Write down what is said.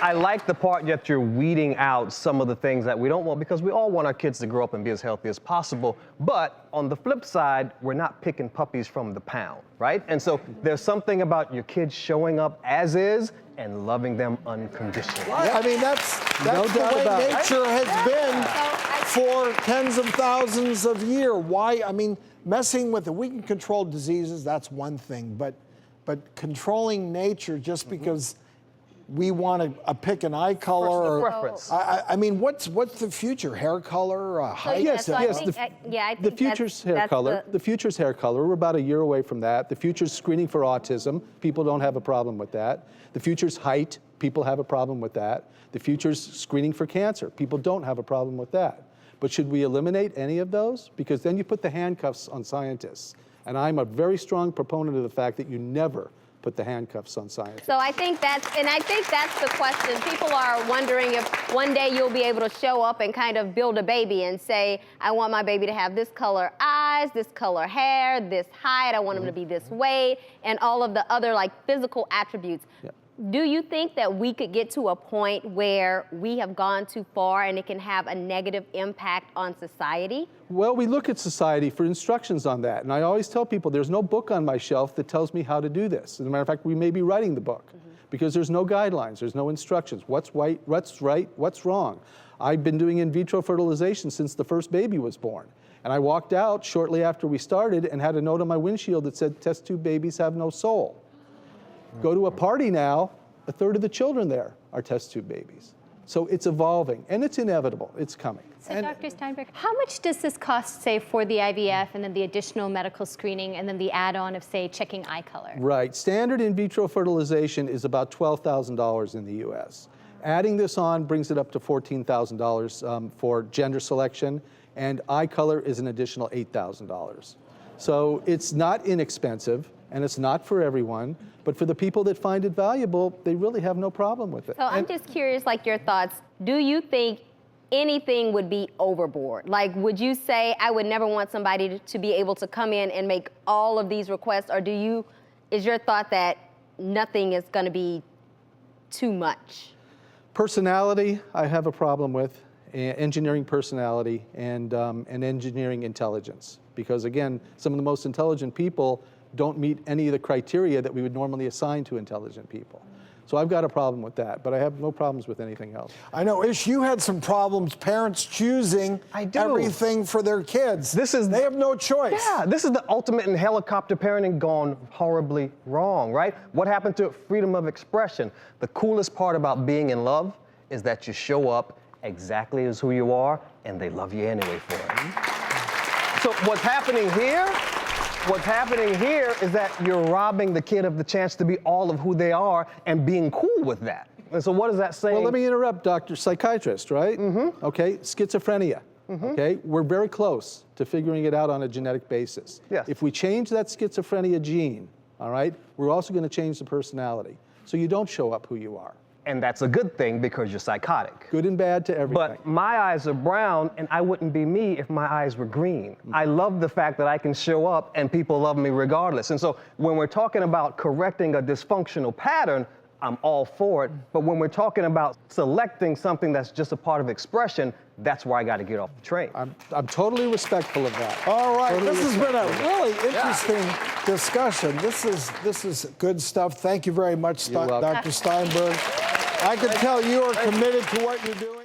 I like the part that you're weeding out some of the things that we don't want, because we all want our kids to grow up and be as healthy as possible. But on the flip side, we're not picking puppies from the pound, right? And so there's something about your kids showing up as is and loving them unconditionally. I mean, that's No the doubt way about it. nature has been for tens of thousands of years. Why? I mean, messing with it, we can control diseases, that's one thing, but controlling nature just because we want to pick an eye color or preference. I mean, what's the future? Hair color, height? Yes, so I yes. think, I think The future's hair color. The future's hair color. We're about a year away from that. The future's screening for autism. People don't have a problem with that. The future's height. People have a problem with that. The future's screening for cancer. People don't have a problem with that. But should we eliminate any of those? Because then you put the handcuffs on scientists. And I'm a very strong proponent of the fact that you never put the handcuffs on scientists. So I think that's the question. People are wondering if one day you'll be able to show up and kind of build a baby and say, I want my baby to have this color eyes, this color hair, this height, I want him to be this weight, and all of the other like physical attributes. Yep. Do you think that we could get to a point where we have gone too far and it can have a negative impact on society? Well, we look at society for instructions on that. And I always tell people there's no book on my shelf that tells me how to do this. As a matter of fact, we may be writing the book because there's no guidelines, there's no instructions. What's right, what's wrong? I've been doing in vitro fertilization since the first baby was born. And I walked out shortly after we started and had a note on my windshield that said, test tube babies have no soul. Go to a party now, a third of the children there are test tube babies. So it's evolving, and it's inevitable. It's coming. So Dr. Steinberg, how much does this cost, say, for the IVF and then the additional medical screening and then the add-on of, say, checking eye color? Right. Standard in vitro fertilization is about $12,000 in the U.S. Adding this on brings it up to $14,000 for gender selection, and eye color is an additional $8,000. So it's not inexpensive, and it's not for everyone, but for the people that find it valuable, they really have no problem with it. So I'm just curious, like your thoughts, do you think anything would be overboard? Like, would you say, I would never want somebody to be able to come in and make all of these requests, or is your thought that nothing is gonna be too much? Personality, I have a problem with, engineering personality and engineering intelligence. Because again, some of the most intelligent people don't meet any of the criteria that we would normally assign to intelligent people. So I've got a problem with that, but I have no problems with anything else. I know, Ish, you had some problems, parents choosing everything for their kids. They have no choice. Yeah, this is the ultimate in helicopter parenting gone horribly wrong, right? What happened to freedom of expression? The coolest part about being in love is that you show up exactly as who you are, and they love you anyway for it. So what's happening here is that you're robbing the kid of the chance to be all of who they are and being cool with that. And so what is that saying? Well, let me interrupt, Dr. Psychiatrist, right? Okay, schizophrenia. Okay, we're very close to figuring it out on a genetic basis. Yes. If we change that schizophrenia gene, all right, we're also going to change the personality. So you don't show up who you are. And that's a good thing because you're psychotic. Good and bad to everything. But my eyes are brown, and I wouldn't be me if my eyes were green. I love the fact that I can show up and people love me regardless. And so when we're talking about correcting a dysfunctional pattern, I'm all for it. But when we're talking about selecting something that's just a part of expression, that's where I got to get off the train. I'm totally respectful of that. All right, Totally this has been a really interesting discussion. This is good stuff. Thank you very much, Dr. Steinberg. I can tell you are committed to what you're doing.